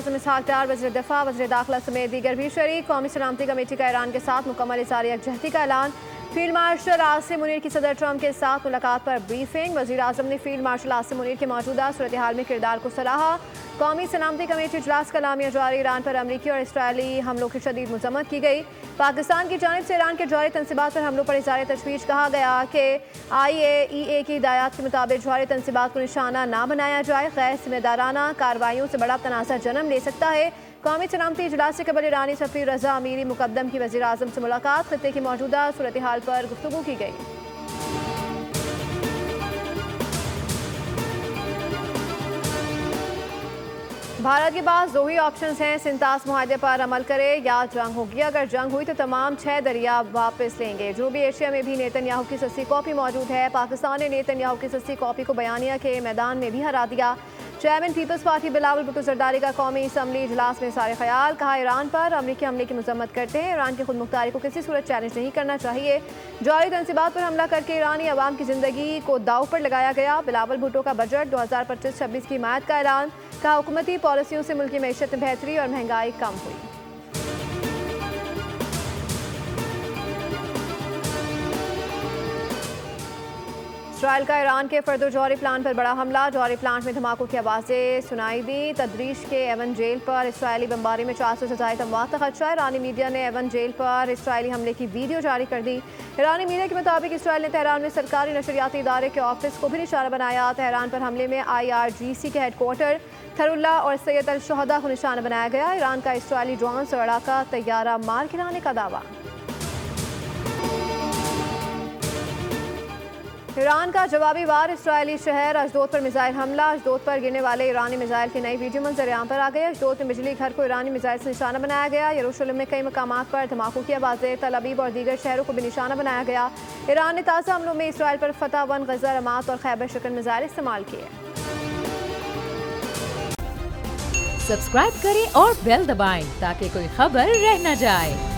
आज़म इसहाक डार, वज़ीर दिफा, वज़ीर दाखिला समेत दीगर भी शरीक। कौमी सलामती कमेटी का ईरान के साथ मुकम्मल इज़हार यकजहती का ऐलान। फील्ड मार्शल आसिम मुनीर की सदर ट्रंप के साथ मुलाकात पर ब्रीफिंग। वज़ीर आज़म ने फील्ड मार्शल आसिम मुनीर के मौजूदा सूरत हाल में किरदार को सराहा। कौमी सलामती कमेटी इजलास का लामिया जारी। ईरान पर अमरीकी और इसराइली हमलों की शदीद मजम्मत की गई। पाकिस्तान की जानिब से ईरान के जौहरी तनसीबात पर हमलों पर इज़हार तशवीश। कहा गया कि IAEA की हिदायत के मुताबिक जौहरी तनसीबात को निशाना ना बनाया जाए। गैर जिम्मेदाराना कार्रवाइयों से बड़ा तनाज़ा जन्म ले सकता है। कौमी सलामती इजलास से कबल ईरानी सफ़ीर रज़ा अमीरी मुकद्दम की वज़ीर आज़म से मुलाकात। खित्ते की मौजूदा सूरत हाल पर गुफ्तगू की गई। भारत के पास दो ही ऑप्शंस हैं, सिंतास मुआहदे पर अमल करे या जंग होगी। अगर जंग हुई तो तमाम 6 दरिया वापस लेंगे। जनूबी एशिया में भी नेतन्याहू की सस्ती कॉपी मौजूद है। पाकिस्तान ने नेतन्याहू की सस्ती कॉपी को बयानिया के मैदान में भी हरा दिया। Chairman people's party Bilawal Bhutto Zardari का कौमी असम्बली इजलास में सारे ख्याल। कहा ईरान पर अमरीकी हमले की मजम्मत करते हैं। ईरान की खुद मुख्तारी को किसी सूरत चैलेंज नहीं करना चाहिए। जौहरी तनसीबात पर हमला करके ईरानी अवाम की जिंदगी को दाव पर लगाया गया। बिलावल भुट्टो का बजट 2025-26 की हिमायत का ऐलान। कहा हुकूमती पॉलिसियों से मुल्क की मैशत में बेहतरी और महंगाई कम हुई। इसराइल का ईरान के फर्दो जौहरी प्लांट पर बड़ा हमला। जौहरी प्लांट में धमाकों की आवाज़ें सुनाई दी। तदरीश के एवन जेल पर इसराइली बमबारी में 400 से ज़ायद अमवात का खदशा। ईरानी मीडिया ने एवन जेल पर इसराइली हमले की वीडियो जारी कर दी। ईरानी मीडिया के मुताबिक इसराइल ने तेहरान में सरकारी नशरियाती इदारे के ऑफिस को भी निशाना बनाया। तेहरान पर हमले में IRGC के हेडक्वार्टर थरुल्ला और सैयद अल शहदा को निशाना बनाया गया। ईरान का इसराइली ड्रोन से उड़ा का तैयारा मार गिराने का दावा। ईरान का जवाबी वार। इसराइली शहर अशदोद पर मिसाइल हमला। अशदोद पर गिरने वाले ईरानी मिसाइल की नई वीडियो मंजर-ए-आम पर आ गई। अशदोद में बिजली घर को ईरानी मिसाइल से निशाना बनाया गया। यरूशलेम में कई मकामात पर धमाकों की आवाज़ें। तल अबीब और दीगर शहरों को भी निशाना बनाया गया। ईरान ने ताज़ा हमलों में इसराइल पर फतह 1 गज़ा रमात और खैबर शिकन मिसाइल इस्तेमाल किए। सब्सक्राइब करें और बेल दबाएं ताकि कोई खबर रह न जाए।